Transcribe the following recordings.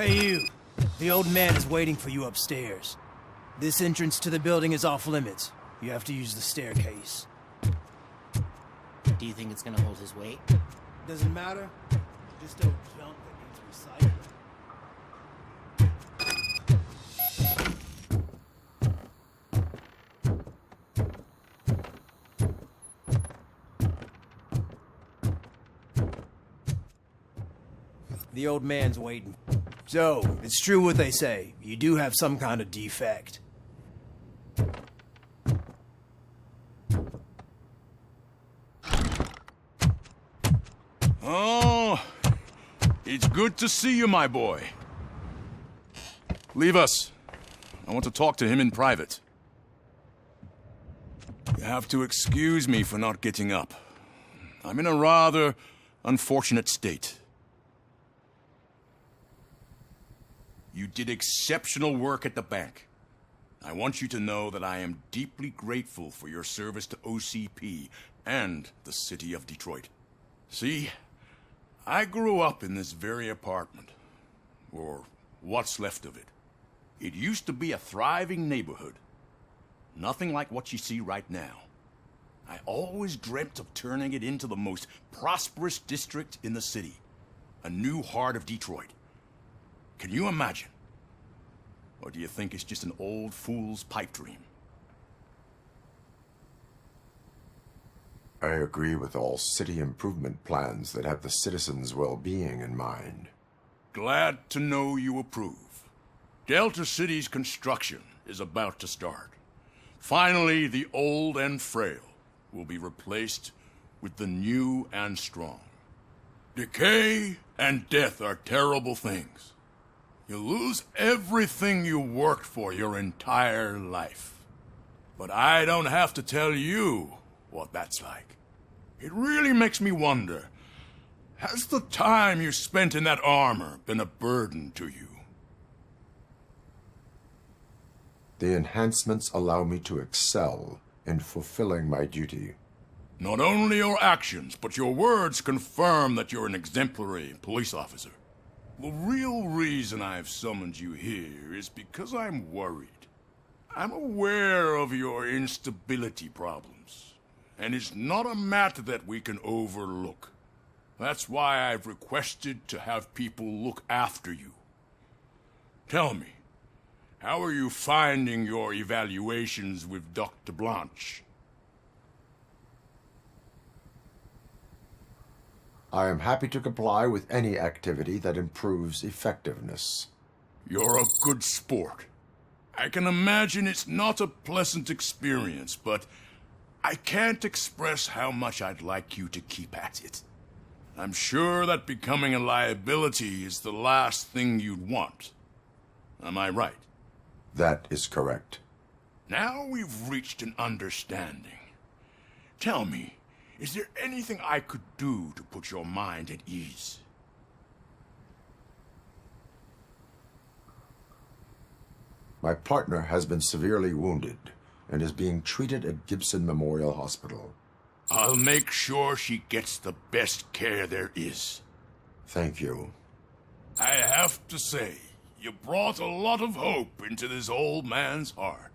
Hey you, the old man is waiting for you upstairs. This entrance to the building is off limits. You have to use the staircase. Do you think it's gonna hold his weight? Doesn't matter. Just don't jump that needs recycling. The old man's waiting. So, it's true what they say. You do have some kind of defect. Oh, it's good to see you, my boy. Leave us. I want to talk to him in private. You have to excuse me for not getting up. I'm in a rather unfortunate state. You did exceptional work at the bank. I want you to know that I am deeply grateful for your service to OCP and the city of Detroit. See, I grew up in this very apartment, or what's left of it. It used to be a thriving neighborhood. Nothing like what you see right now. I always dreamt of turning it into the most prosperous district in the city. A new heart of Detroit. Can you imagine? Or do you think it's just an old fool's pipe dream? I agree with all city improvement plans that have the citizens' well-being in mind. Glad to know you approve. Delta City's construction is about to start. Finally, the old and frail will be replaced with the new and strong. Decay and death are terrible things. You lose everything you worked for your entire life. But I don't have to tell you what that's like. It really makes me wonder, has the time you spent in that armor been a burden to you? The enhancements allow me to excel in fulfilling my duty. Not only your actions, but your words confirm that you're an exemplary police officer. The real reason I've summoned you here is because I'm worried. I'm aware of your instability problems, and it's not a matter that we can overlook. That's why I've requested to have people look after you. Tell me, how are you finding your evaluations with Dr. Blanche? I am happy to comply with any activity that improves effectiveness. You're a good sport. I can imagine it's not a pleasant experience, but I can't express how much I'd like you to keep at it. I'm sure that becoming a liability is the last thing you'd want. Am I right? That is correct. Now we've reached an understanding. Tell me, is there anything I could do to put your mind at ease? My partner has been severely wounded and is being treated at Gibson Memorial Hospital. I'll make sure she gets the best care there is. Thank you. I have to say, you brought a lot of hope into this old man's heart.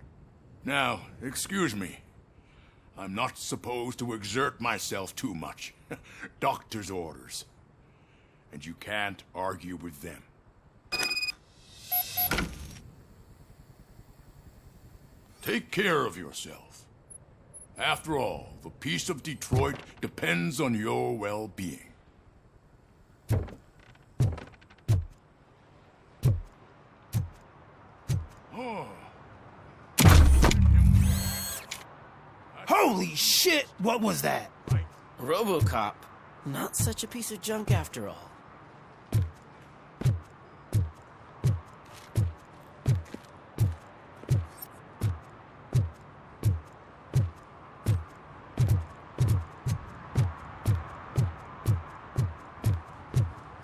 Now, excuse me. I'm not supposed to exert myself too much. Doctor's orders. And you can't argue with them. Take care of yourself. After all, the peace of Detroit depends on your well-being. Holy shit! What was that? RoboCop. Not such a piece of junk after all.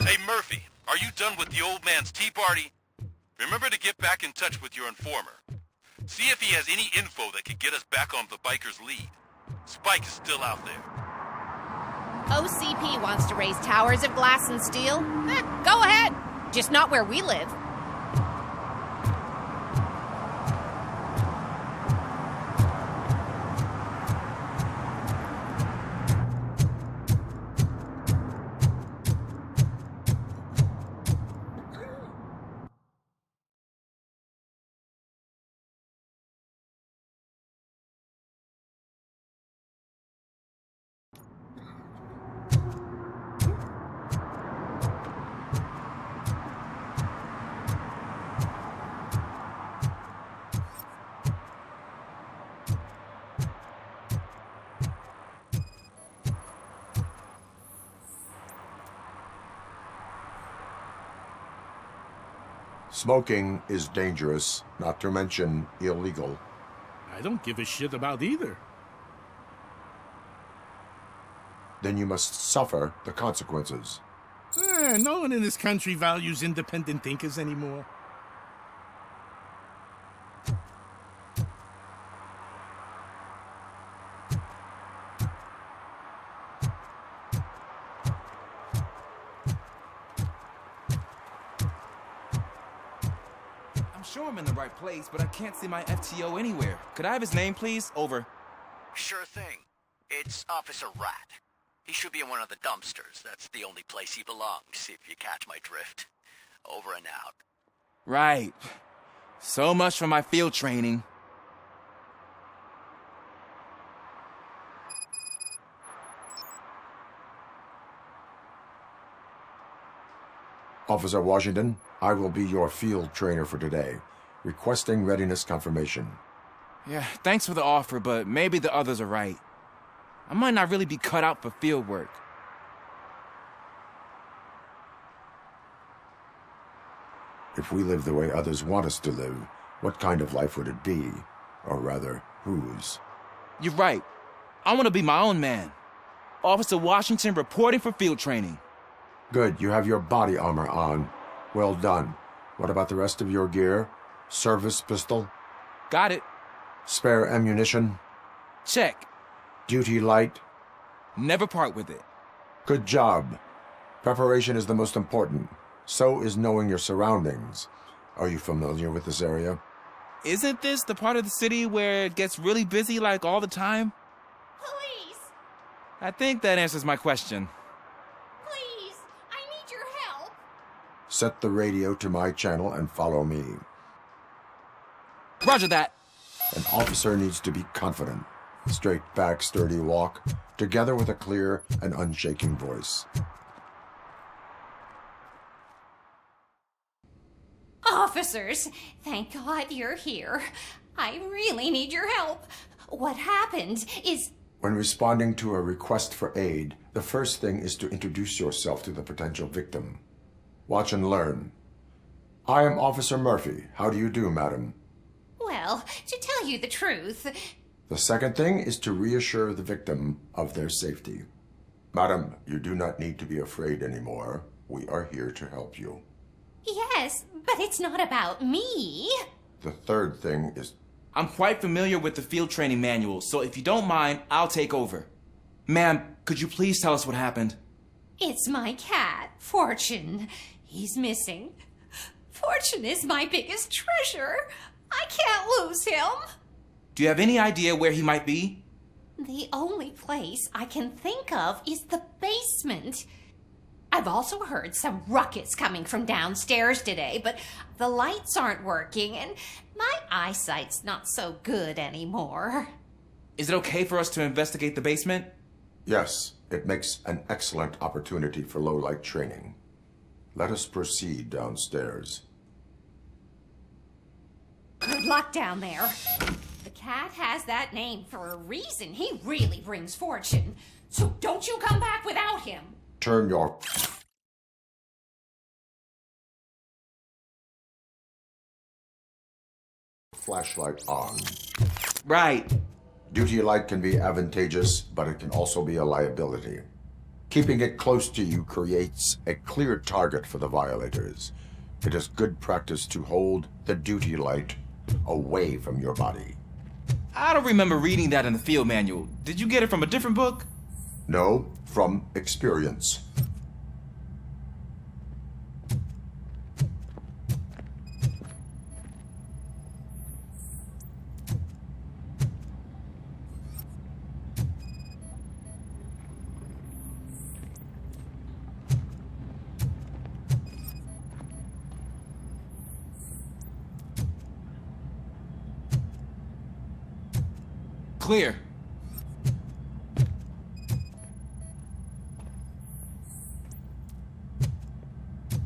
Hey Murphy, are you done with the old man's tea party? Remember to get back in touch with your informer. See if he has any info that could get us back on the biker's lead. Spike is still out there. OCP wants to raise towers of glass and steel? Go ahead. Just not where we live. Smoking is dangerous, not to mention illegal. I don't give a shit about either. Then you must suffer the consequences. No one in this country values independent thinkers anymore. Sure I'm in the right place, but I can't see my FTO anywhere. Could I have his name, please? Over. Sure thing. It's Officer Rat. He should be in one of the dumpsters. That's the only place he belongs, if you catch my drift. Over and out. Right. So much for my field training. Officer Washington, I will be your field trainer for today. Requesting readiness confirmation. Yeah, thanks for the offer, but maybe the others are right. I might not really be cut out for field work. If we live the way others want us to live, what kind of life would it be? Or rather, whose? You're right. I want to be my own man. Officer Washington reporting for field training. Good, you have your body armor on. Well done. What about the rest of your gear? Service pistol? Got it. Spare ammunition? Check. Duty light? Never part with it. Good job. Preparation is the most important. So is knowing your surroundings. Are you familiar with this area? Isn't this the part of the city where it gets really busy like all the time? Police! I think that answers my question. Please! I need your help! Set the radio to my channel and follow me. Roger that. An officer needs to be confident. Straight back, sturdy walk, together with a clear and unshaking voice. Officers, thank God you're here. I really need your help. What happened is... When responding to a request for aid, the first thing is to introduce yourself to the potential victim. Watch and learn. I am Officer Murphy. How do you do, madam? Well, to tell you the truth... The second thing is to reassure the victim of their safety. Madam, you do not need to be afraid anymore. We are here to help you. Yes, but it's not about me. The third thing is... I'm quite familiar with the field training manual, so if you don't mind, I'll take over. Ma'am, could you please tell us what happened? It's my cat, Fortune. He's missing. Fortune is my biggest treasure. I can't lose him. Do you have any idea where he might be? The only place I can think of is the basement. I've also heard some ruckus coming from downstairs today, but the lights aren't working and my eyesight's not so good anymore. Is it okay for us to investigate the basement? Yes, it makes an excellent opportunity for low-light training. Let us proceed downstairs. Good luck down there. The cat has that name for a reason. He really brings fortune. So don't you come back without him. Turn your... flashlight on. Right. Duty light can be advantageous, but it can also be a liability. Keeping it close to you creates a clear target for the violators. It is good practice to hold the duty light away from your body. I don't remember reading that in the field manual. Did you get it from a different book? No, from experience. Clear.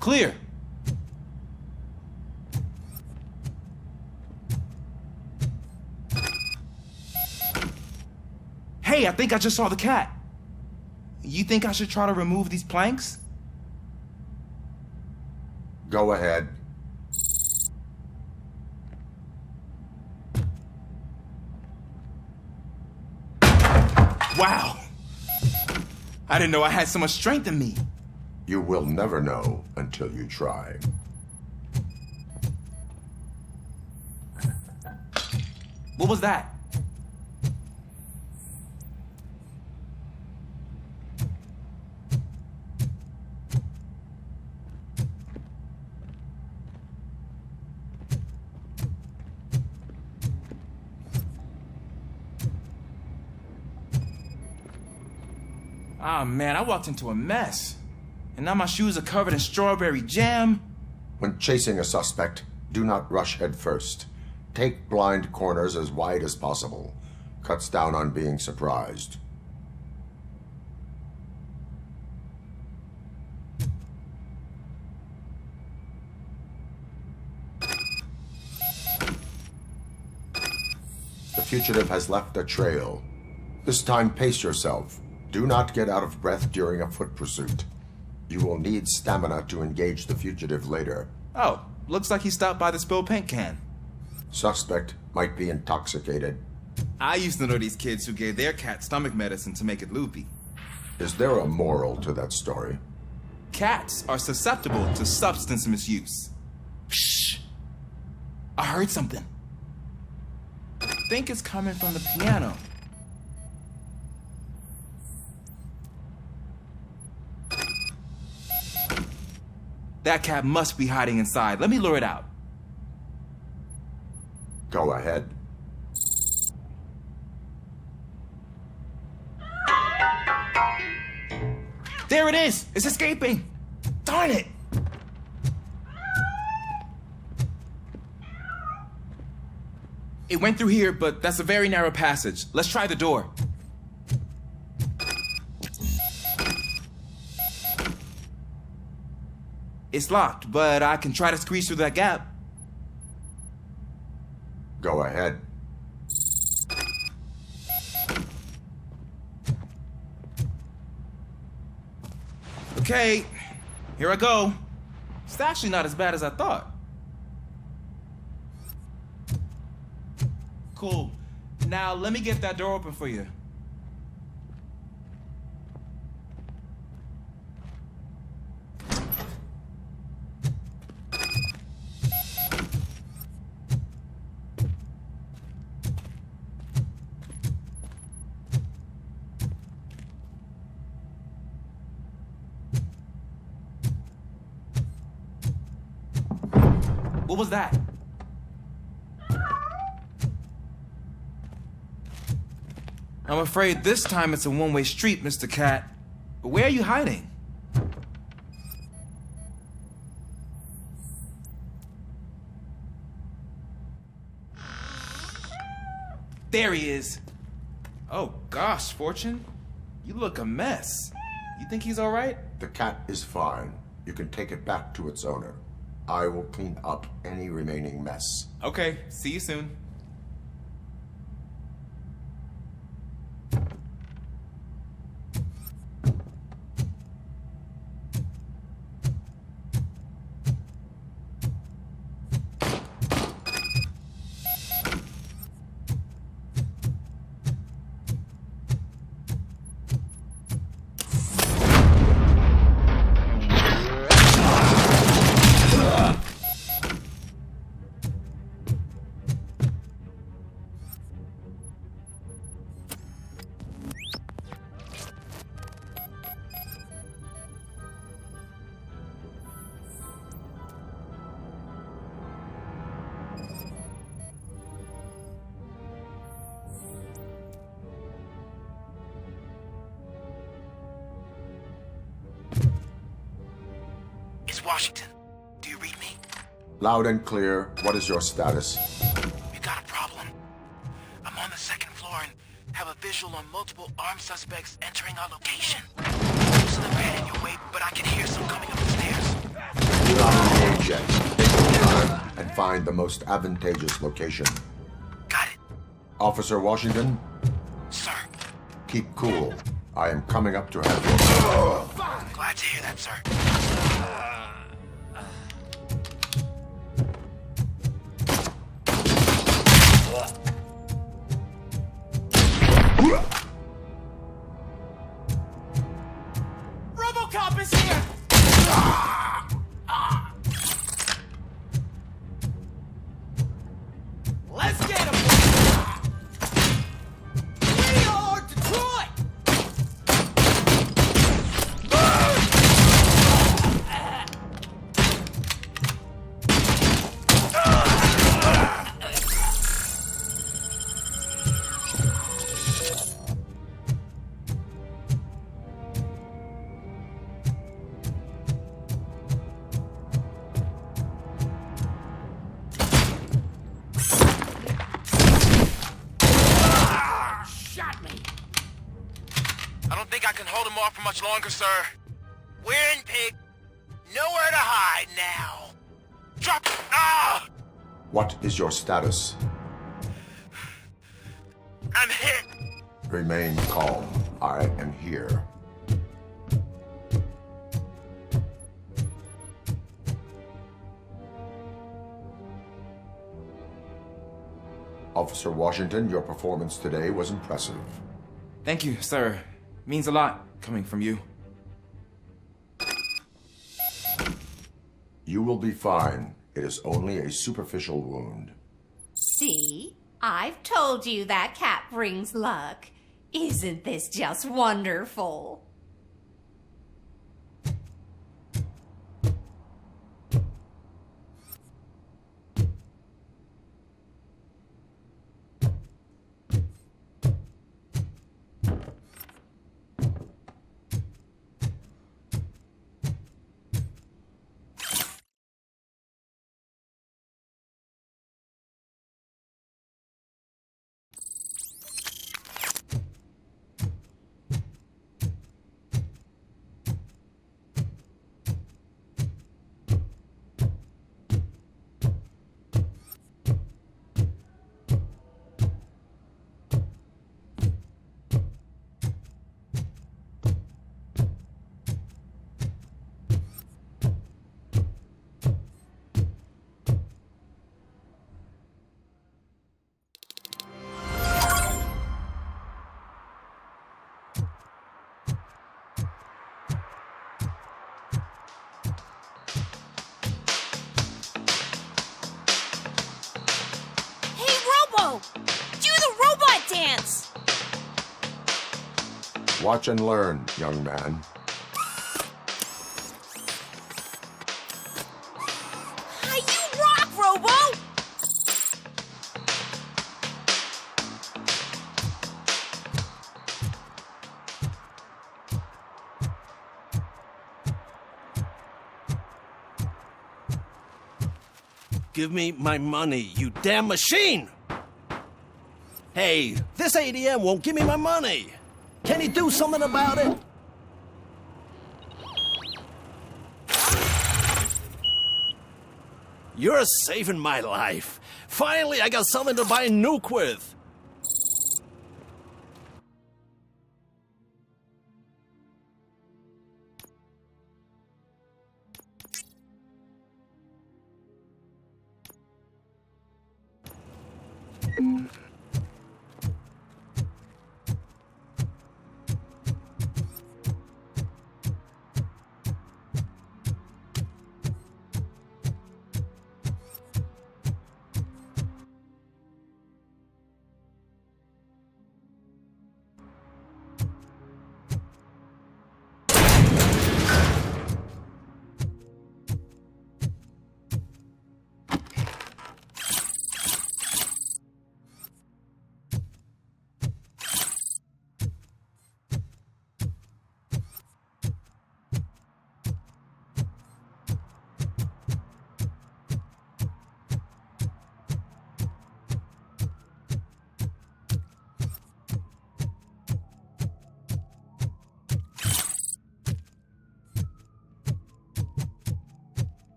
Clear. Hey, I think I just saw the cat. You think I should try to remove these planks? Go ahead. Wow. I didn't know I had so much strength in me. You will never know until you try. What was that? Ah, man, I walked into a mess. And now my shoes are covered in strawberry jam. When chasing a suspect, do not rush head first. Take blind corners as wide as possible. Cuts down on being surprised. The fugitive has left a trail. This time, pace yourself. Do not get out of breath during a foot pursuit. You will need stamina to engage the fugitive later. Oh, looks like he stopped by the spilled paint can. Suspect might be intoxicated. I used to know these kids who gave their cat stomach medicine to make it loopy. Is there a moral to that story? Cats are susceptible to substance misuse. Shh! I heard something. I think it's coming from the piano. That cat must be hiding inside. Let me lure it out. Go ahead. There it is! It's escaping! Darn it! It went through here, but that's a very narrow passage. Let's try the door. It's locked, but I can try to squeeze through that gap. Go ahead. Okay, here I go. It's actually not as bad as I thought. Cool. Now let me get that door open for you. What was that? I'm afraid this time it's a one-way street, Mr. Cat. Where are you hiding? There he is. Oh gosh, Fortune. You look a mess. You think he's all right? The cat is fine. You can take it back to its owner. I will clean up any remaining mess. Okay, see you soon. Washington, do you read me? Loud and clear. What is your status? We got a problem. I'm on the second floor and have a visual on multiple armed suspects entering our location. Most of them are heading your way, but I can hear some coming up the stairs. Do not engage yet. Take your time and find the most advantageous location. Got it. Officer Washington, Sir. keep cool. I am coming up to have your... Glad to hear that, sir. RoboCop is here! Let's get him! We are Detroit! Shot me! I don't think I can hold him off for much longer, sir. We're in, pig. Nowhere to hide now. Drop! Ah! What is your status? I'm hit. Remain calm. I am here. Officer Washington, your performance today was impressive. Thank you, sir. Means a lot coming from you. You will be fine. It is only a superficial wound. See? I've told you that cat brings luck. Isn't this just wonderful? Do the robot dance! Watch and learn, young man. You rock, Robo! Give me my money, you damn machine! Hey, this ADM won't give me my money! Can he do something about it? You're saving my life. Finally, I got something to buy a nuke with.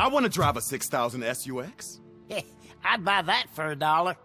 I want to drive a 6000 SUX. I'd buy that for $1.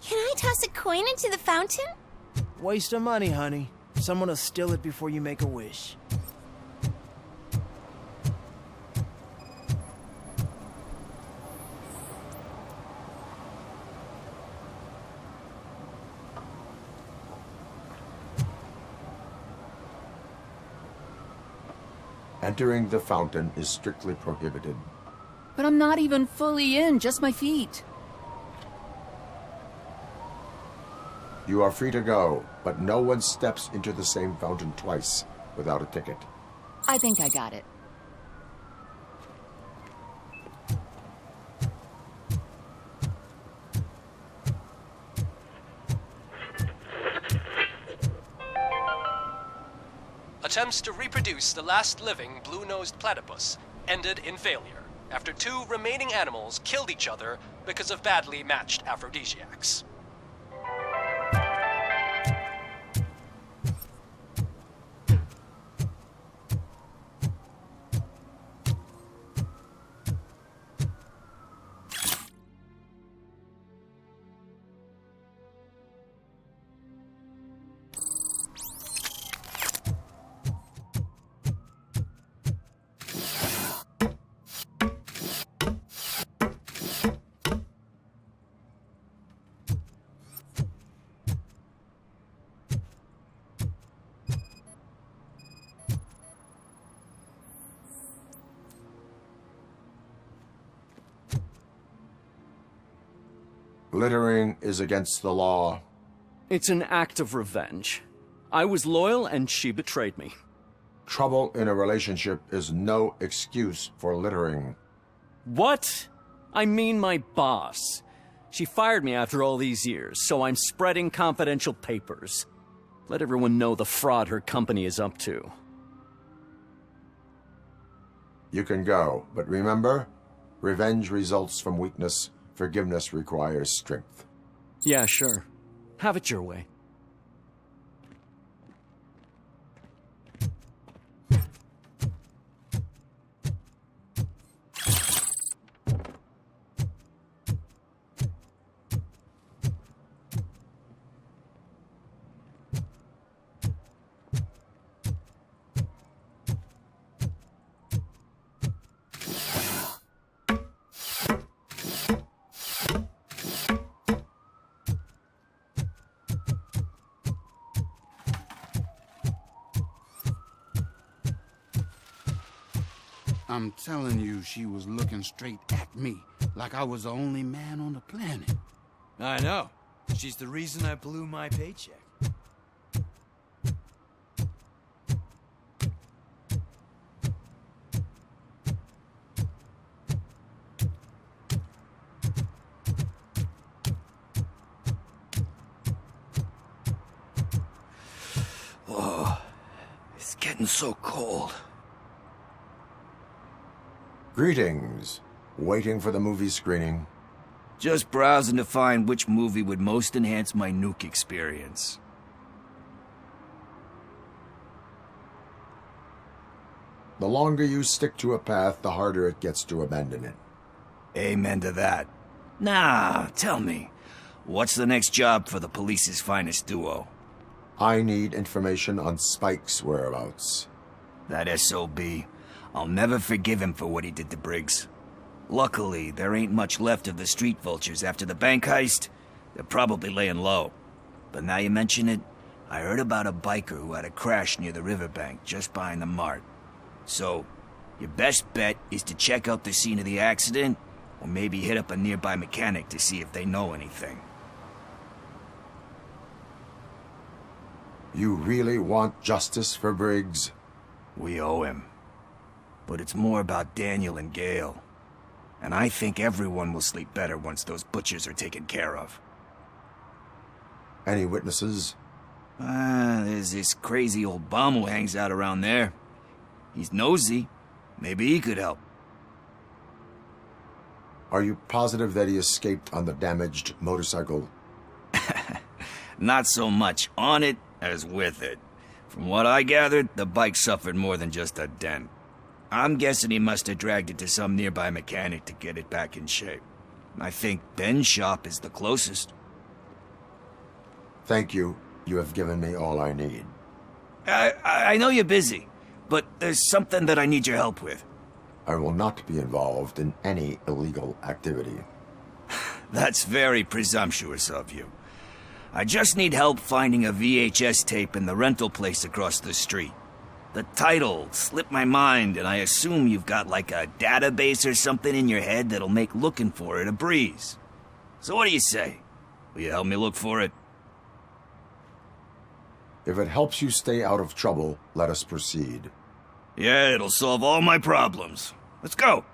Can I toss a coin into the fountain? Waste of money, honey. Someone will steal it before you make a wish. Entering the fountain is strictly prohibited. But I'm not even fully in, just my feet. You are free to go, but no one steps into the same fountain twice without a ticket. I think I got it. Attempts to reproduce the last living blue-nosed platypus ended in failure after 2 remaining animals killed each other because of badly matched aphrodisiacs. Littering is against the law. It's an act of revenge. I was loyal and she betrayed me. Trouble in a relationship is no excuse for littering. What? I mean my boss. She fired me after all these years, so I'm spreading confidential papers. Let everyone know the fraud her company is up to. You can go, but remember, revenge results from weakness. Forgiveness requires strength. Yeah, sure. Have it your way. I'm telling you, she was looking straight at me, like I was the only man on the planet. I know. She's the reason I blew my paycheck. Whoa, it's getting so cold. Greetings. Waiting for the movie screening. Just browsing to find which movie would most enhance my nuke experience. The longer you stick to a path, the harder it gets to abandon it. Amen to that. Nah, tell me, what's the next job for the police's finest duo? I need information on Spike's whereabouts. That SOB. I'll never forgive him for what he did to Briggs. Luckily, there ain't much left of the street vultures after the bank heist. They're probably laying low. But now you mention it, I heard about a biker who had a crash near the riverbank just behind the mart. So, your best bet is to check out the scene of the accident, or maybe hit up a nearby mechanic to see if they know anything. You really want justice for Briggs? We owe him. But it's more about Daniel and Gale. And I think everyone will sleep better once those butchers are taken care of. Any witnesses? There's this crazy old bum who hangs out around there. He's nosy. Maybe he could help. Are you positive that he escaped on the damaged motorcycle? Not so much on it as with it. From what I gathered, the bike suffered more than just a dent. I'm guessing he must have dragged it to some nearby mechanic to get it back in shape. I think Ben's shop is the closest. Thank you. You have given me all I need. I know you're busy, but there's something that I need your help with. I will not be involved in any illegal activity. That's very presumptuous of you. I just need help finding a VHS tape in the rental place across the street. The title slipped my mind, and I assume you've got like a database or something in your head that'll make looking for it a breeze. So what do you say? Will you help me look for it? If it helps you stay out of trouble, let us proceed. Yeah, it'll solve all my problems. Let's go!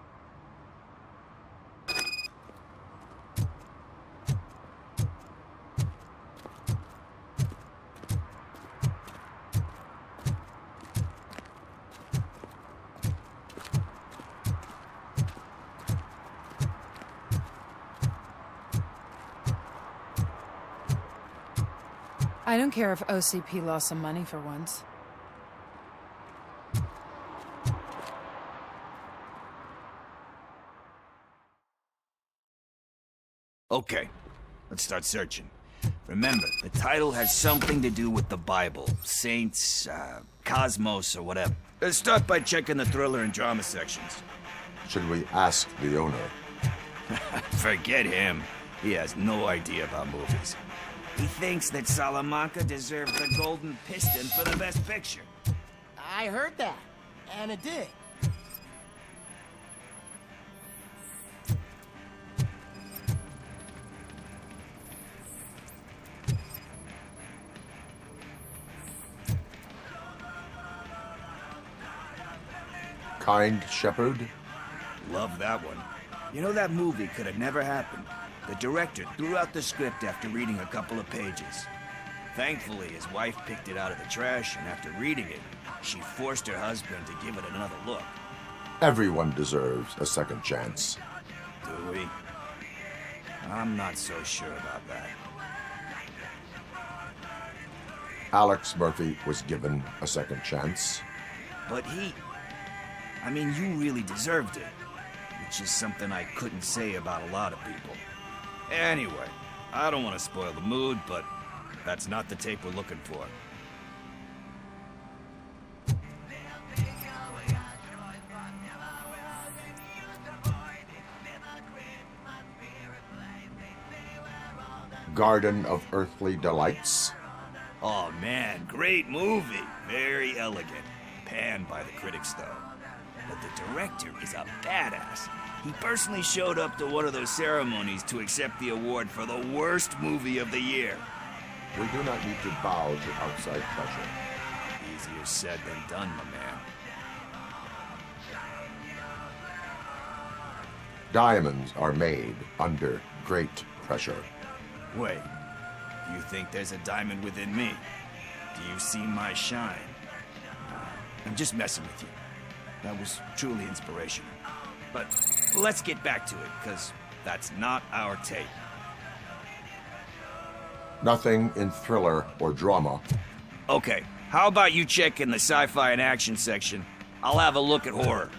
I don't care if OCP lost some money for once. Okay, let's start searching. Remember, the title has something to do with the Bible, saints, cosmos, or whatever. Let's start by checking the thriller and drama sections. Should we ask the owner? Forget him. He has no idea about movies. He thinks that Salamanca deserved the Golden Piston for the Best Picture. I heard that, and it did. Kind Shepherd? Love that one. You know, that movie could have never happened. The director threw out the script after reading a couple of pages. Thankfully, his wife picked it out of the trash, and after reading it, she forced her husband to give it another look. Everyone deserves a second chance. Do we? I'm not so sure about that. Alex Murphy was given a second chance. But I mean, you really deserved it. Which is something I couldn't say about a lot of people. Anyway, I don't want to spoil the mood, but that's not the tape we're looking for. Garden of Earthly Delights? Oh man, great movie. Very elegant. Panned by the critics, though. But the director is a badass. He personally showed up to one of those ceremonies to accept the award for the worst movie of the year. We do not need to bow to outside pressure. Easier said than done, my man. Diamonds are made under great pressure. Wait, do you think there's a diamond within me? Do you see my shine? I'm just messing with you. That was truly inspirational. But let's get back to it, because that's not our tape. Nothing in thriller or drama. Okay, how about you check in the sci-fi and action section? I'll have a look at horror.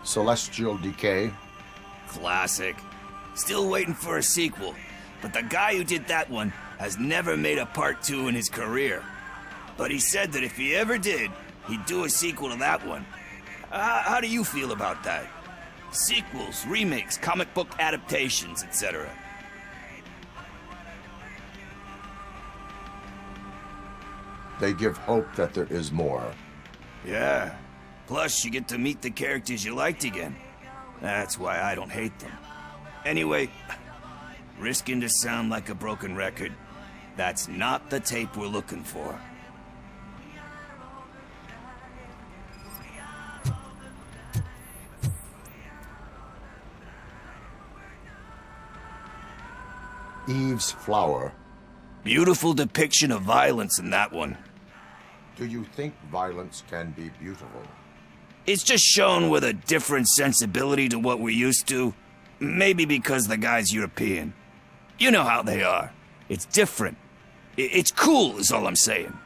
Celestial Decay? Classic. Still waiting for a sequel. But the guy who did that one has never made a part 2 in his career. But he said that if he ever did, he'd do a sequel to that one. How do you feel about that? Sequels, remakes, comic book adaptations, etc. They give hope that there is more. Yeah. Plus, you get to meet the characters you liked again. That's why I don't hate them. Anyway, risking to sound like a broken record, that's not the tape we're looking for. Eve's Flower. Beautiful depiction of violence in that one. Do you think violence can be beautiful? It's just shown with a different sensibility to what we're used to. Maybe because the guy's European. You know how they are. It's different. It's cool, is all I'm saying.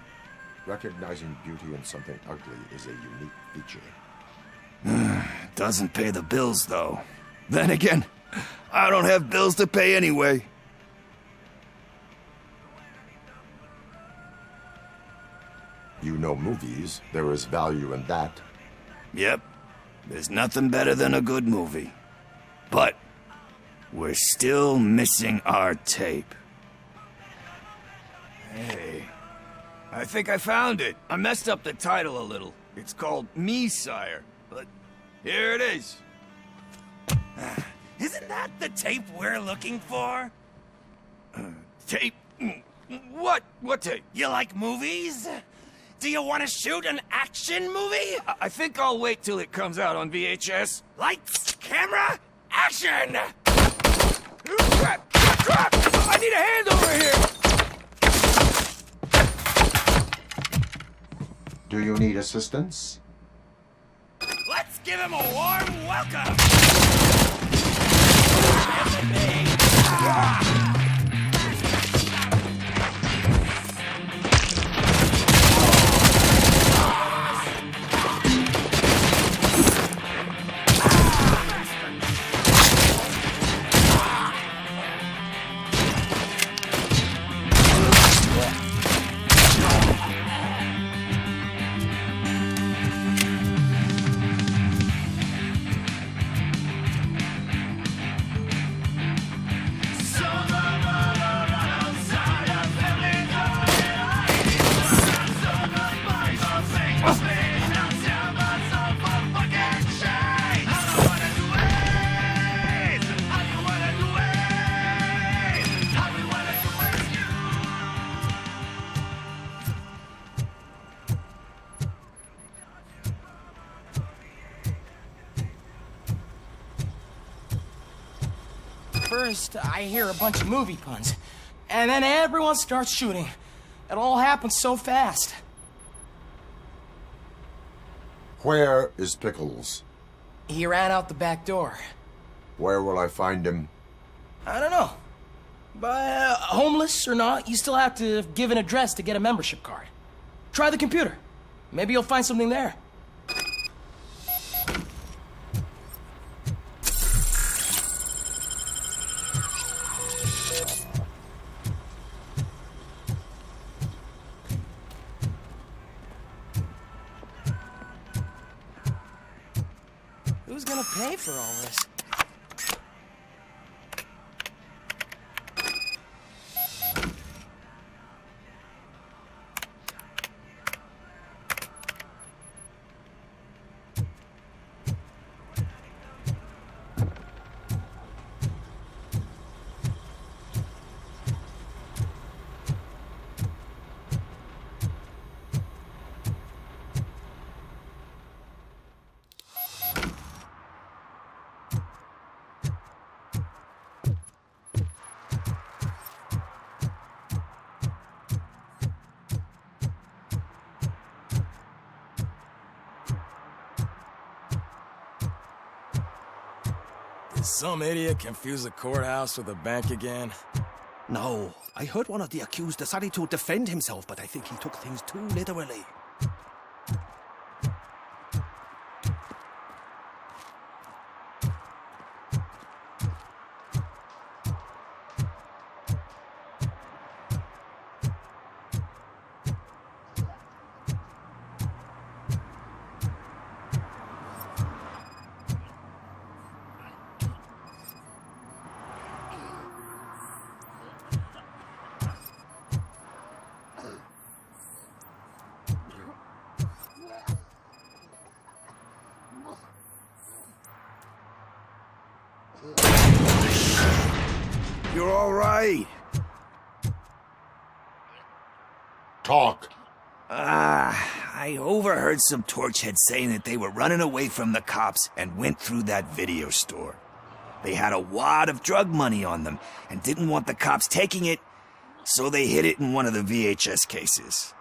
Recognizing beauty in something ugly is a unique feature. Doesn't pay the bills, though. Then again, I don't have bills to pay anyway. You know movies. There is value in that. Yep. There's nothing better than a good movie. But we're still missing our tape. Hey, I think I found it. I messed up the title a little. It's called Me, Sire. But here it is. Isn't that the tape we're looking for? Tape? What? What tape? You like movies? Do you want to shoot an action movie? I think I'll wait till it comes out on VHS. Lights, camera, action! Crap! Crap! I need a hand over here! Do you need assistance? Let's give him a warm welcome! First, I hear a bunch of movie puns, and then everyone starts shooting. It all happens so fast. Where is Pickles? He ran out the back door. Where will I find him? I don't know. But homeless or not, you still have to give an address to get a membership card. Try the computer. Maybe you'll find something there. Who's gonna pay for all this? Did some idiot confuse the courthouse with a bank again? No, I heard one of the accused decided to defend himself, but I think he took things too literally. You're all right. Talk. I overheard some torchheads saying that they were running away from the cops and went through that video store. They had a wad of drug money on them and didn't want the cops taking it, so they hid it in one of the VHS cases.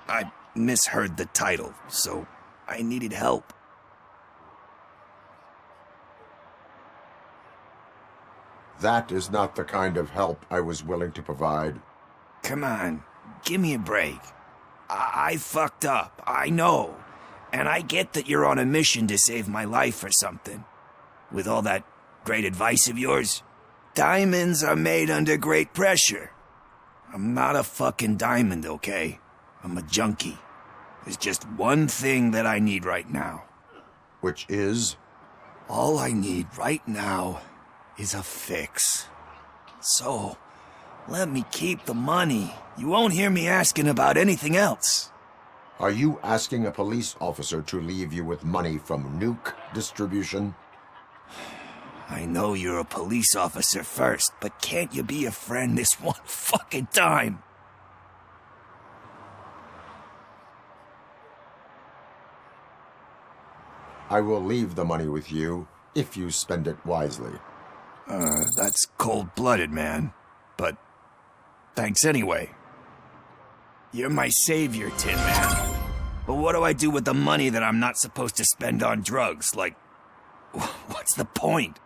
I misheard the title, so I needed help. That is not the kind of help I was willing to provide. Come on, give me a break. I fucked up, I know. And I get that you're on a mission to save my life or something. With all that great advice of yours, diamonds are made under great pressure. I'm not a fucking diamond, okay? I'm a junkie. There's just one thing that I need right now. Which is? All I need right now is a fix. So, let me keep the money. You won't hear me asking about anything else. Are you asking a police officer to leave you with money from nuke distribution? I know you're a police officer first, but can't you be a friend this one fucking time? I will leave the money with you if you spend it wisely. That's cold-blooded, man. But thanks anyway. You're my savior, Tin Man. But what do I do with the money that I'm not supposed to spend on drugs? Like, what's the point?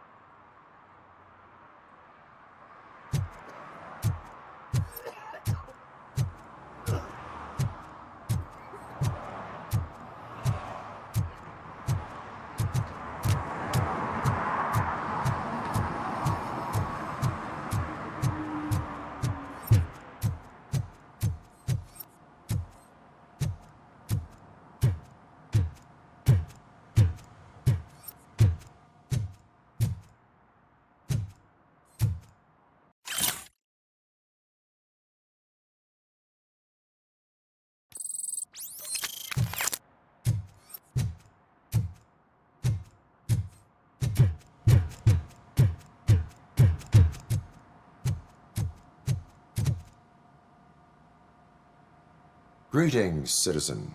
Greetings, citizen.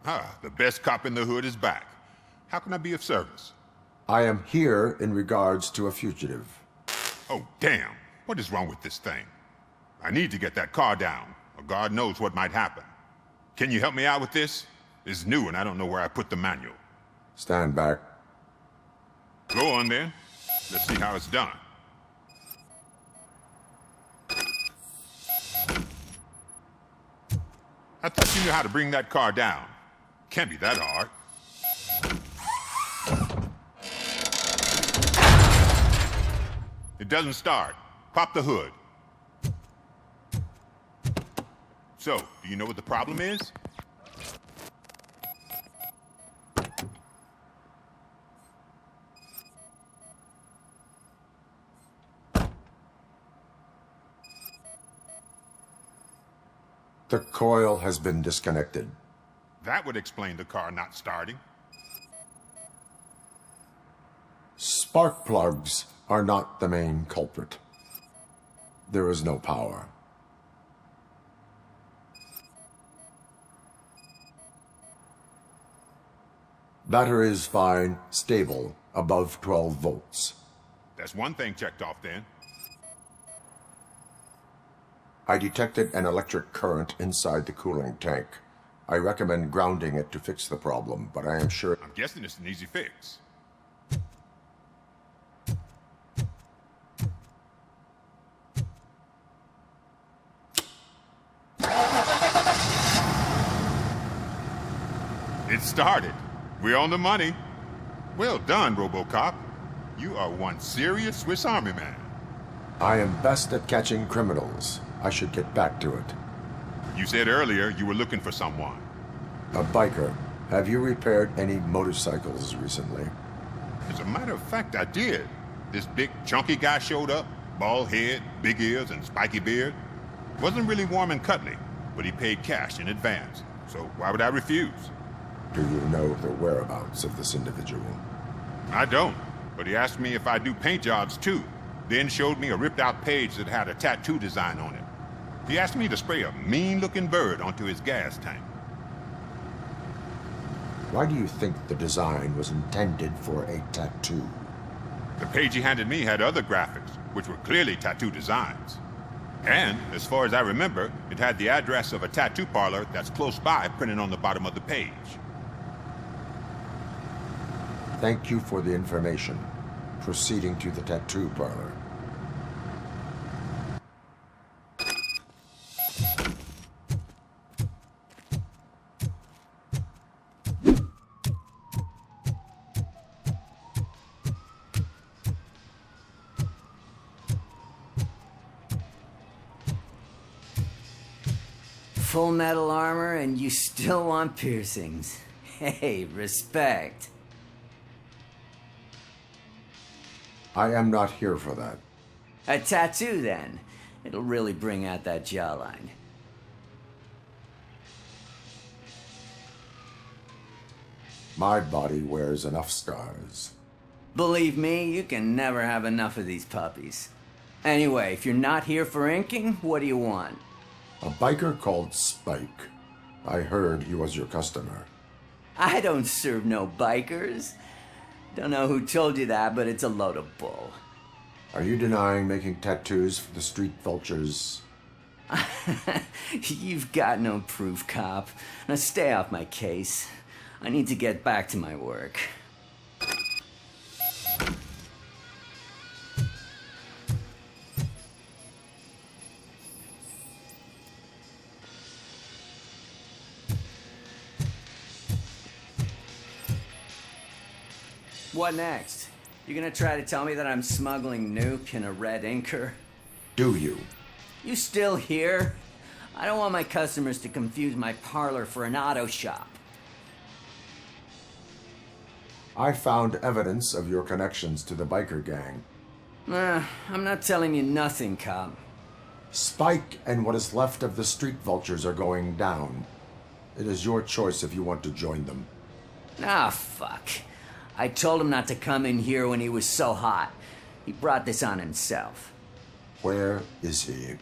The best cop in the hood is back. How can I be of service? I am here in regards to a fugitive. Oh, damn. What is wrong with this thing? I need to get that car down, or God knows what might happen. Can you help me out with this? It's new and I don't know where I put the manual. Stand back. Go on then. Let's see how it's done. I thought you knew how to bring that car down. Can't be that hard. It doesn't start. Pop the hood. So, do you know what the problem is? The coil has been disconnected. That would explain the car not starting. Spark plugs are not the main culprit. There is no power. Battery is fine, stable, above 12 volts. That's one thing checked off then. I detected an electric current inside the cooling tank. I recommend grounding it to fix the problem, but I am sure... I'm guessing it's an easy fix. It started. We're on the money. Well done, RoboCop. You are one serious Swiss Army man. I am best at catching criminals. I should get back to it. You said earlier you were looking for someone. A biker. Have you repaired any motorcycles recently? As a matter of fact, I did. This big, chunky guy showed up. Bald head, big ears, and spiky beard. Wasn't really warm and cuddly, but he paid cash in advance. So why would I refuse? Do you know the whereabouts of this individual? I don't. but he asked me if I do paint jobs too, then showed me a ripped-out page that had a tattoo design on it. He asked me to spray a mean-looking bird onto his gas tank. Why do you think the design was intended for a tattoo? The page he handed me had other graphics, which were clearly tattoo designs. And, as far as I remember, it had the address of a tattoo parlor that's close by printed on the bottom of the page. Thank you for the information. Proceeding to the tattoo parlor. Full metal armor and you still want piercings. Hey, respect. I am not here for that. A tattoo, then. It'll really bring out that jawline. My body wears enough scars. Believe me, you can never have enough of these puppies. Anyway, if you're not here for inking, what do you want? A biker called Spike. I heard he was your customer. I don't serve no bikers. Don't know who told you that, but it's a load of bull. Are you denying making tattoos for the street vultures? You've got no proof, cop. Now stay off my case. I need to get back to my work. What next? You gonna try to tell me that I'm smuggling nuke in a red inker? Do you? You still here? I don't want my customers to confuse my parlor for an auto shop. I found evidence of your connections to the biker gang. I'm not telling you nothing, cop. Spike and what is left of the street vultures are going down. It is your choice if you want to join them. Ah, fuck. I told him not to come in here when he was so hot. He brought this on himself. Where is he?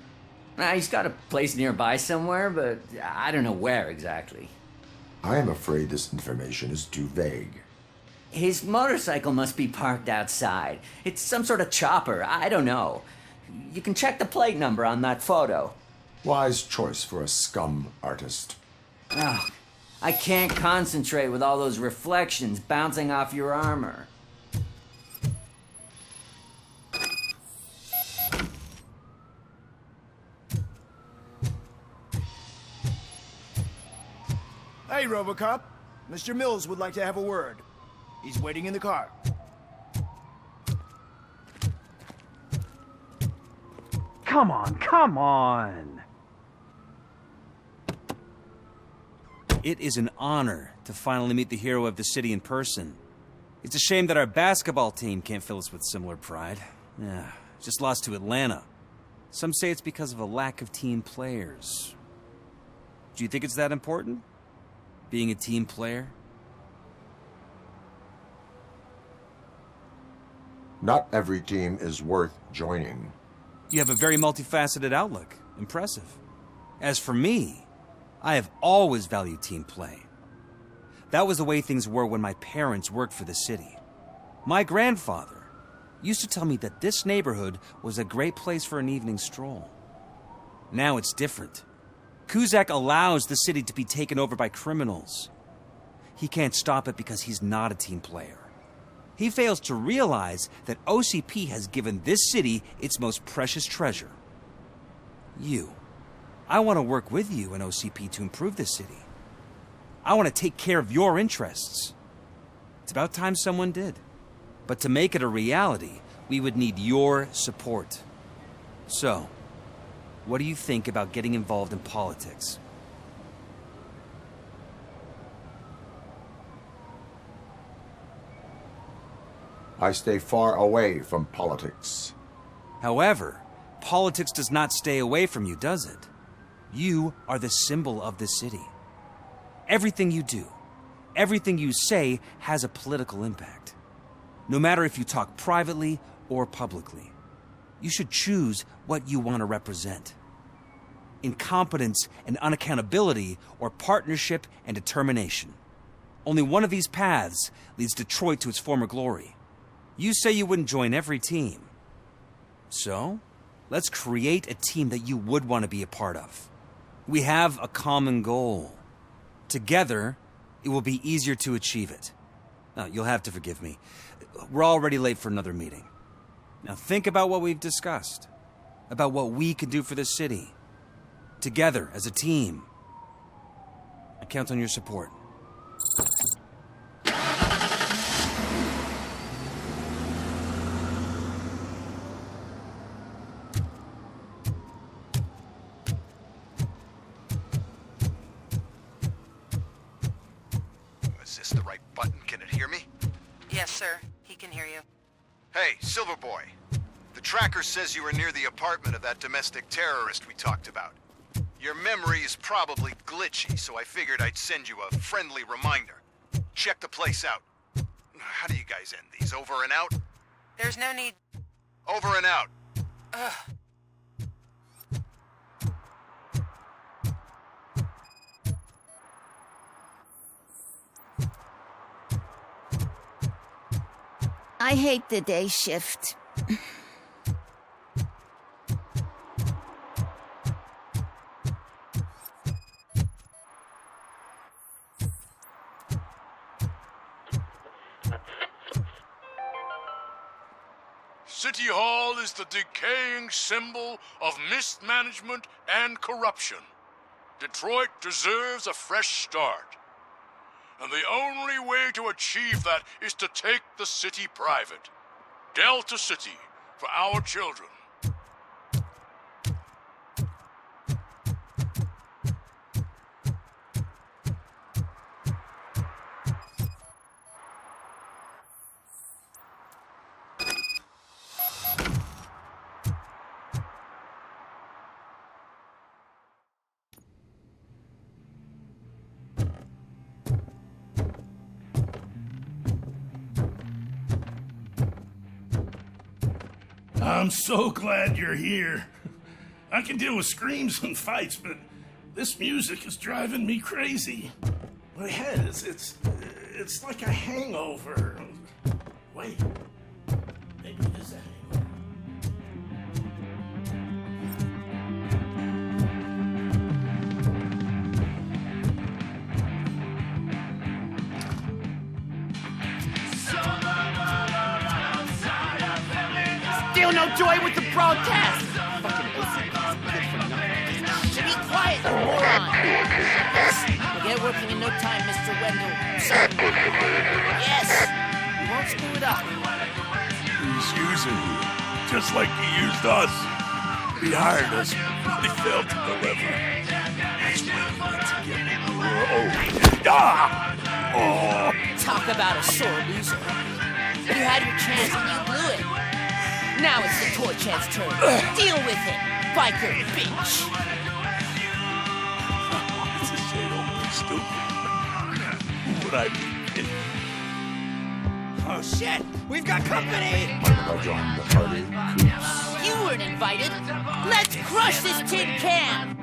He's got a place nearby somewhere, but I don't know where exactly. I am afraid this information is too vague. His motorcycle must be parked outside. It's some sort of chopper. I don't know. You can check the plate number on that photo. Wise choice for a scum artist. Oh, I can't concentrate with all those reflections bouncing off your armor. Hey, RoboCop. Mr. Mills would like to have a word. He's waiting in the car. Come on, come on! It is an honor to finally meet the hero of the city in person. It's a shame that our basketball team can't fill us with similar pride. Yeah, just lost to Atlanta. Some say it's because of a lack of team players. Do you think it's that important? Being a team player? Not every team is worth joining. You have a very multifaceted outlook. Impressive. As for me, I have always valued team play. That was the way things were when my parents worked for the city. My grandfather used to tell me that this neighborhood was a great place for an evening stroll. Now it's different. Cusack allows the city to be taken over by criminals. He can't stop it because he's not a team player. He fails to realize that OCP has given this city its most precious treasure. You. I want to work with you and OCP to improve this city. I want to take care of your interests. It's about time someone did. But to make it a reality, we would need your support. So, what do you think about getting involved in politics? I stay far away from politics. However, politics does not stay away from you, does it? You are the symbol of the city. Everything you do, everything you say has a political impact. no matter if you talk privately or publicly. You should choose what you want to represent. Incompetence and unaccountability, or partnership and determination. Only one of these paths leads Detroit to its former glory. You say you wouldn't join every team. So, let's create a team that you would want to be a part of. We have a common goal. Together, it will be easier to achieve it. Now, you'll have to forgive me. We're already late for another meeting. Now think about what we've discussed. About what we can do for this city. Together, as a team. I count on your support. Is this the right button? Can it hear me? Yes, sir. He can hear you. Hey, Silverboy. The tracker says you were near the apartment of that domestic terrorist we talked about. Your memory is probably glitchy, so I figured I'd send you a friendly reminder. Check the place out. How do you guys end these? Over and out? There's no need... Over and out. Ugh. I hate the day shift. City Hall is the decaying symbol of mismanagement and corruption. Detroit deserves a fresh start. And the only way to achieve that is to take the city private. Delta City, for our children. I'm so glad you're here. I can deal with screams and fights, but this music is driving me crazy. My head it's like a hangover. Wait, maybe it is a hangover. Still no joy with the broadcast! Fucking OCP's good for nothing. Just be quiet, you moron! Yes, we'll get working in no time, Mr. Wendell. Certainly. Yes! We won't screw it up. He's using you, just like he used us. He hired us, but he failed to deliver. That's why we need to get rid of Oh! Talk about a sore loser. You had your chance and you blew it. Now it's the toy chance turn. Deal with it, biker bitch. It's a shame don't be stupid. Who would I be? Oh shit! We've got company! I joined the party. You weren't invited. Let's crush this tin can!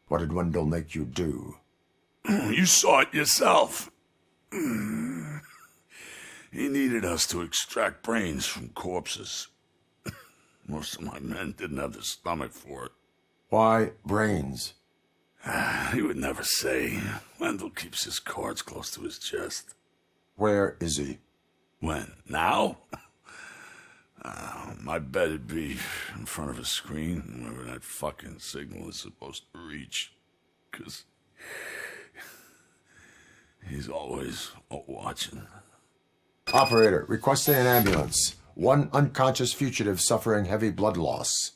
What did Wendell make you do? You saw it yourself. He needed us to extract brains from corpses. Most of my men didn't have the stomach for it. Why brains? He would never say. Wendell keeps his cards close to his chest. Where is he? When? Now? My bet it'd be in front of a screen, wherever that fucking signal is supposed to reach. 'Cause he's always watching. Operator, requesting an ambulance. One unconscious fugitive suffering heavy blood loss.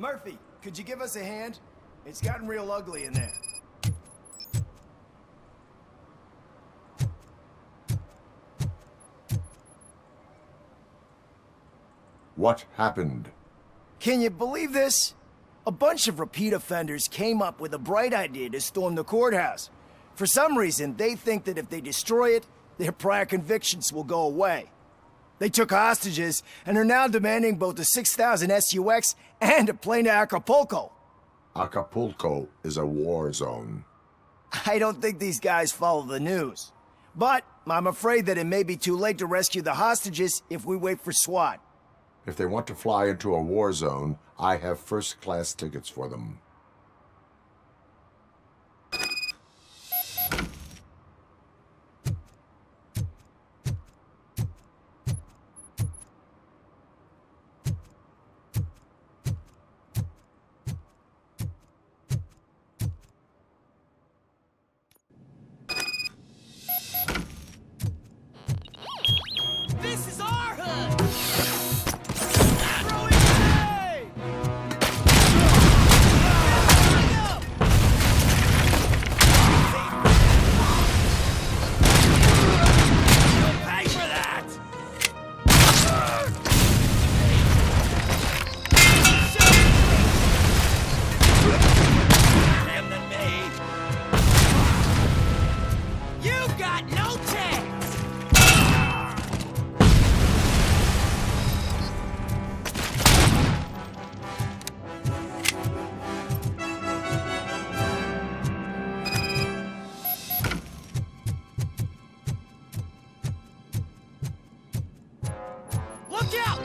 Murphy, could you give us a hand? It's gotten real ugly in there. What happened? Can you believe this? A bunch of repeat offenders came up with a bright idea to storm the courthouse. For some reason, they think that if they destroy it, their prior convictions will go away. They took hostages and are now demanding both a 6,000 SUX and a plane to Acapulco. Acapulco is a war zone. I don't think these guys follow the news. But I'm afraid that it may be too late to rescue the hostages if we wait for SWAT. If they want to fly into a war zone, I have first-class tickets for them. This is our hood! Throw it You'll pay for that! Him than me! You've got no chance! Look out!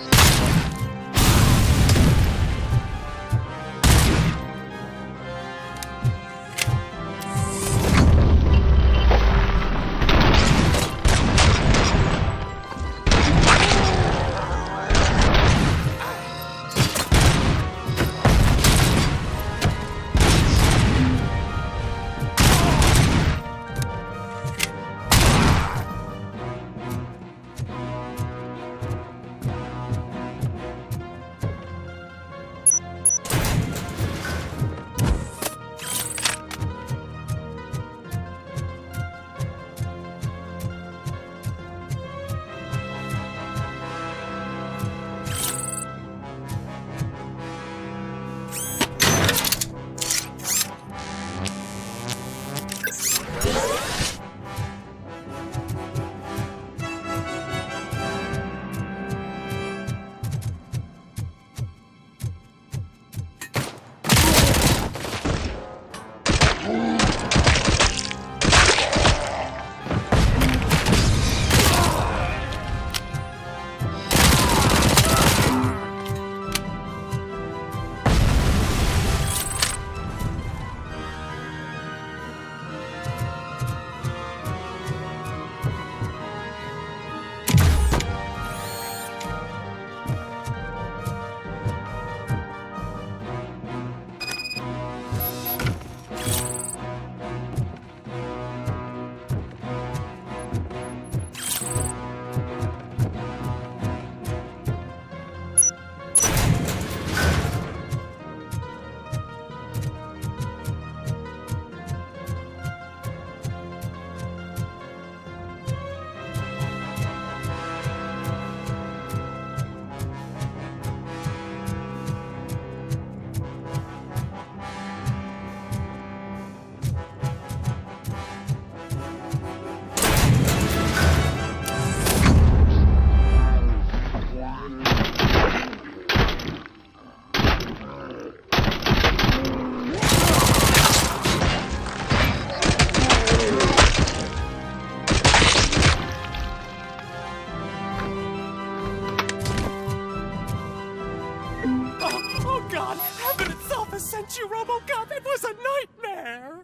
you, RoboCop! It was a nightmare!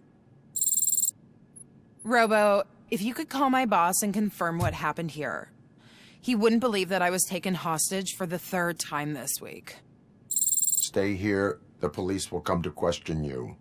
Robo, if you could call my boss and confirm what happened here. He wouldn't believe that I was taken hostage for the 3rd time this week. Stay here. The police will come to question you.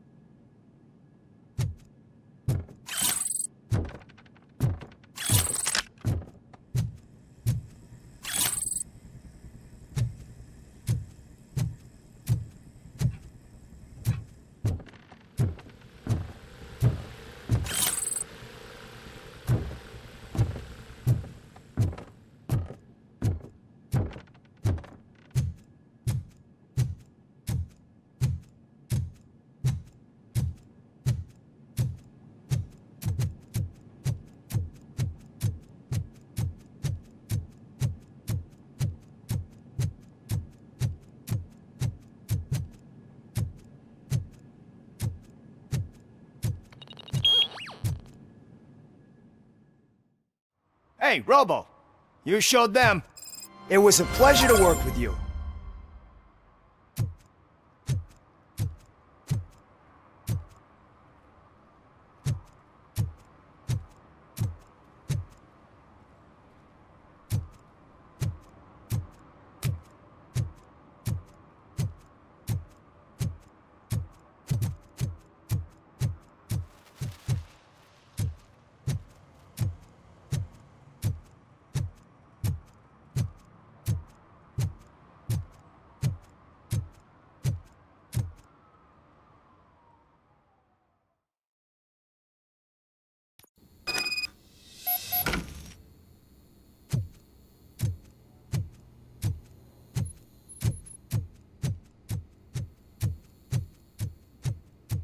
Hey, Robo, you showed them. It was a pleasure to work with you.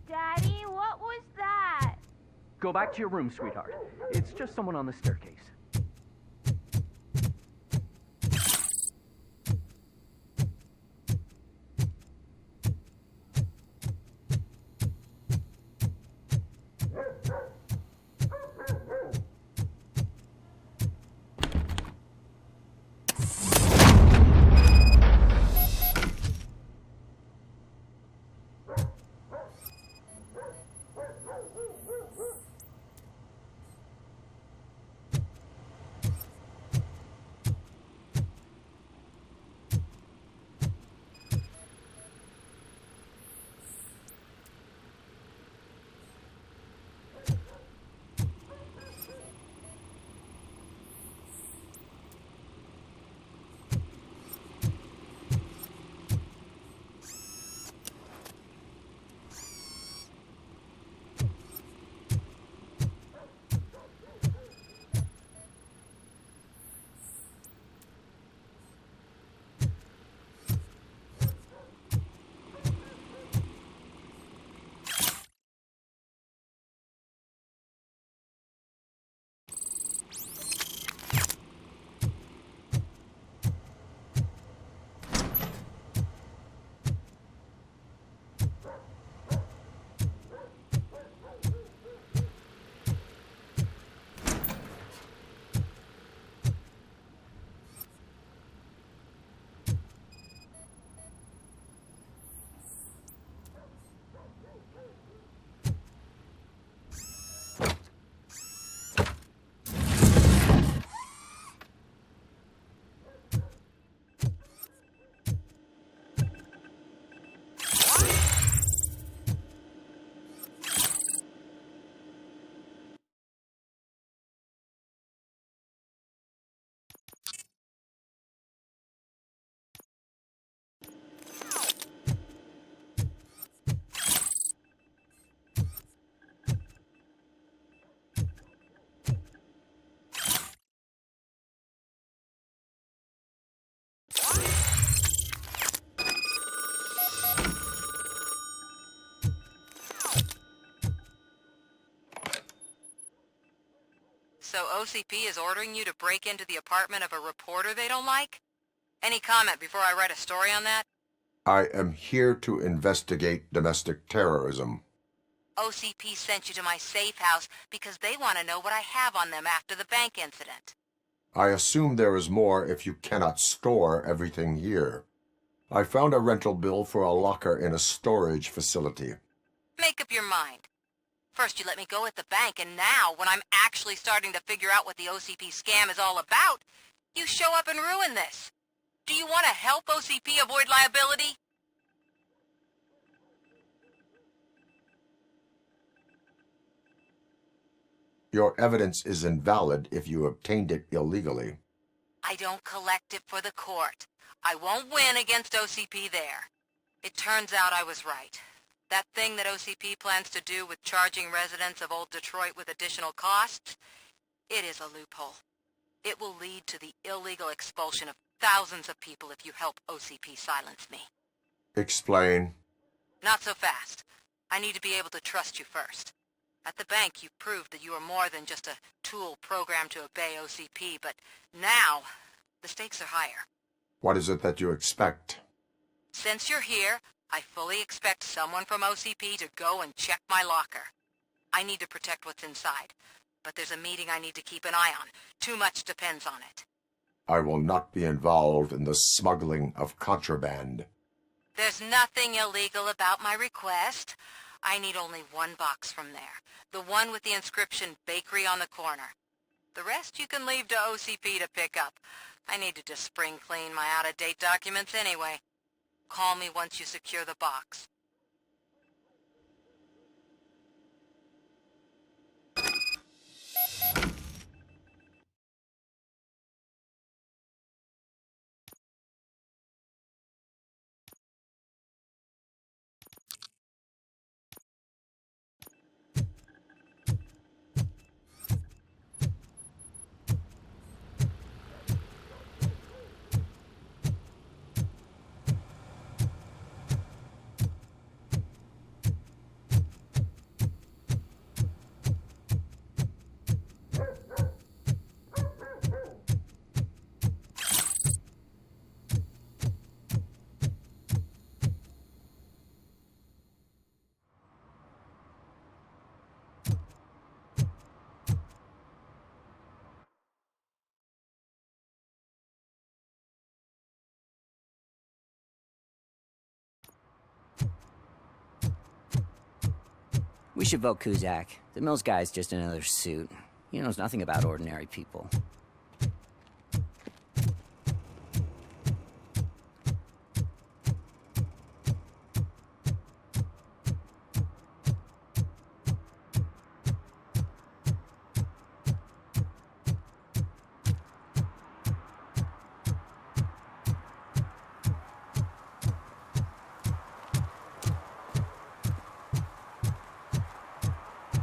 Daddy, what was that? Go back to your room, sweetheart. It's just someone on the staircase. So OCP is ordering you to break into the apartment of a reporter they don't like? Any comment before I write a story on that? I am here to investigate domestic terrorism. OCP sent you to my safe house because they want to know what I have on them after the bank incident. I assume there is more if you cannot store everything here. I found a rental bill for a locker in a storage facility. Make up your mind. First you let me go at the bank, and now, when I'm actually starting to figure out what the OCP scam is all about, you show up and ruin this. Do you want to help OCP avoid liability? Your evidence is invalid if you obtained it illegally. I don't collect it for the court. I won't win against OCP there. It turns out I was right. That thing that OCP plans to do with charging residents of Old Detroit with additional costs, it is a loophole. It will lead to the illegal expulsion of thousands of people if you help OCP silence me. Explain. Not so fast. I need to be able to trust you first. At the bank, you proved that you are more than just a tool programmed to obey OCP, but now, the stakes are higher. What is it that you expect? Since you're here, I fully expect someone from OCP to go and check my locker. I need to protect what's inside, but there's a meeting I need to keep an eye on. Too much depends on it. I will not be involved in the smuggling of contraband. There's nothing illegal about my request. I need only one box from there. The one with the inscription Bakery on the corner. The rest you can leave to OCP to pick up. I need to just spring clean my out-of-date documents anyway. Call me once you secure the box. We should vote Kuzak. The Mills guy's just another suit. He knows nothing about ordinary people.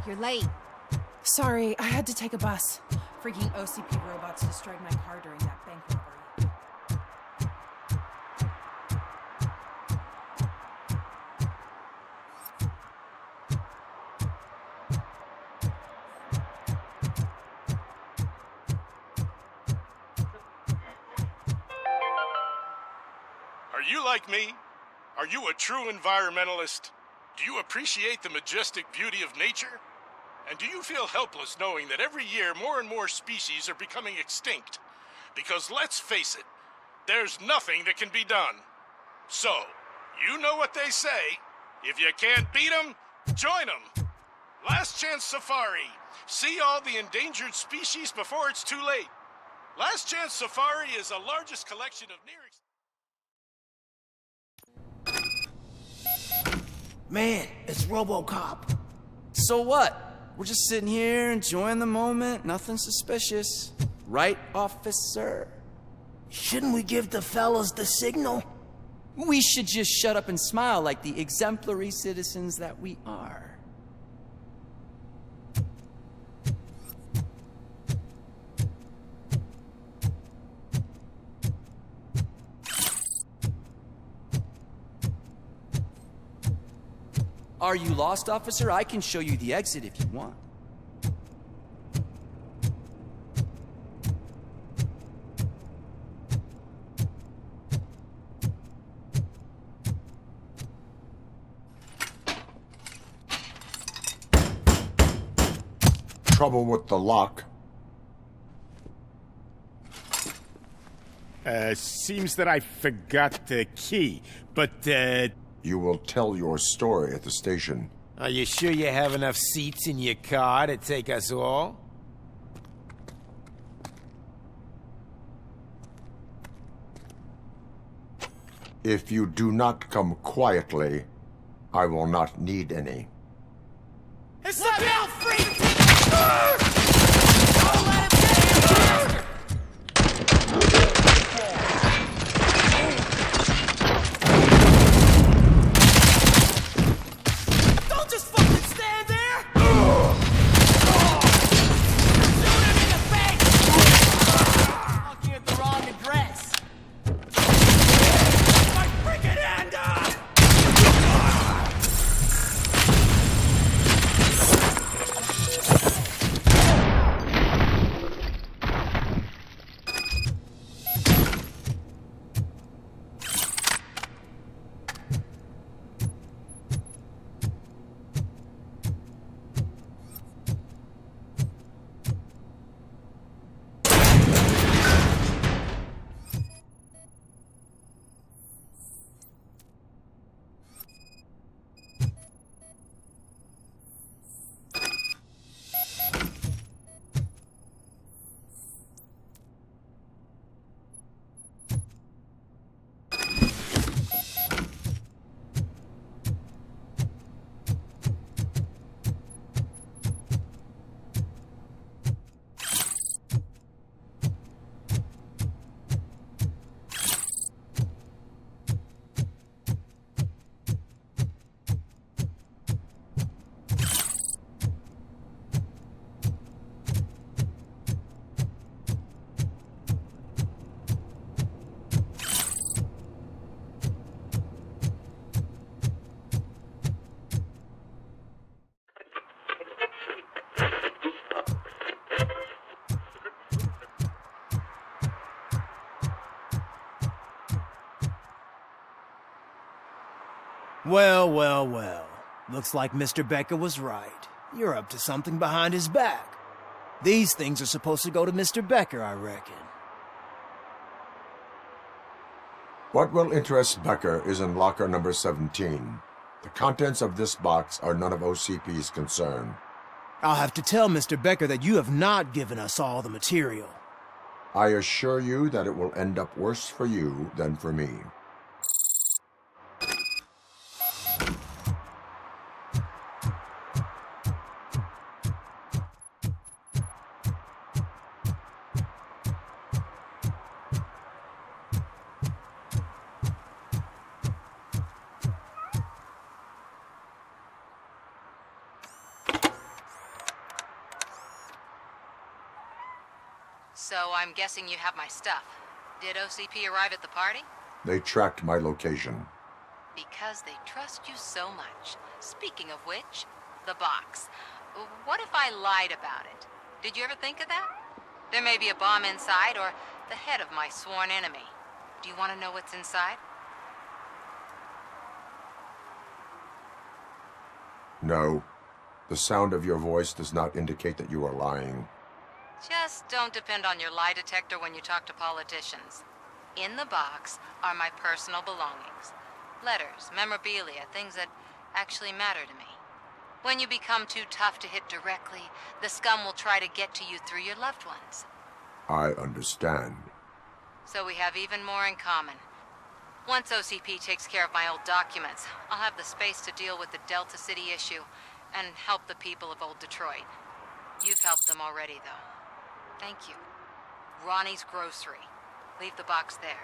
You're late. Sorry, I had to take a bus. Freaking OCP robots destroyed my car during that bank robbery. Are you like me? Are you a true environmentalist? Do you appreciate the majestic beauty of nature? And do you feel helpless knowing that every year more and more species are becoming extinct? Because let's face it, there's nothing that can be done. So, you know what they say. If you can't beat 'em, join 'em. Last Chance Safari. See all the endangered species before it's too late. Last Chance Safari is the largest collection of near... Man, it's RoboCop. So what? We're just sitting here enjoying the moment, nothing suspicious. Right, officer? Shouldn't we give the fellas the signal? We should just shut up and smile like the exemplary citizens that we are. Are you lost, officer? I can show you the exit if you want. Trouble with the lock. Seems that I forgot the key, but, You will tell your story at the station. Are you sure you have enough seats in your car to take us all? If you do not come quietly, I will not need any. It's the Bill Freak! Don't let him get you! Don't just fucking stand there! Shoot him in the face! Fucking at the wrong address! My freaking hand up! Well, well, well. Looks like Mr. Becker was right. You're up to something behind his back. These things are supposed to go to Mr. Becker, I reckon. What will interest Becker is in locker number 17. The contents of this box are none of OCP's concern. I'll have to tell Mr. Becker that you have not given us all the material. I assure you that it will end up worse for you than for me. So I'm guessing you have my stuff. Did OCP arrive at the party? They tracked my location. Because they trust you so much. Speaking of which, the box. What if I lied about it? Did you ever think of that? There may be a bomb inside or the head of my sworn enemy. Do you want to know what's inside? No. The sound of your voice does not indicate that you are lying. Just don't depend on your lie detector when you talk to politicians. In the box are my personal belongings. Letters, memorabilia, things that actually matter to me. When you become too tough to hit directly, the scum will try to get to you through your loved ones. I understand. So we have even more in common. Once OCP takes care of my old documents, I'll have the space to deal with the Delta City issue and help the people of Old Detroit. You've helped them already, though. Thank you. Ronnie's Grocery. Leave the box there.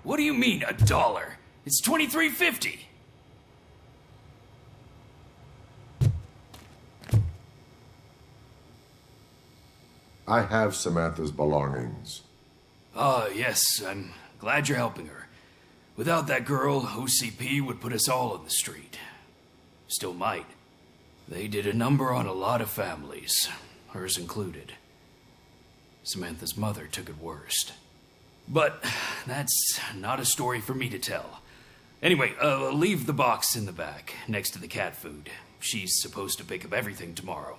What do you mean, $1? It's $23.50. I have Samantha's belongings. Ah, yes, I'm glad you're helping her. Without that girl, OCP would put us all in the street. Still might. They did a number on a lot of families. hers included. Samantha's mother took it worst. But that's not a story for me to tell. Anyway, leave the box in the back, next to the cat food. She's supposed to pick up everything tomorrow.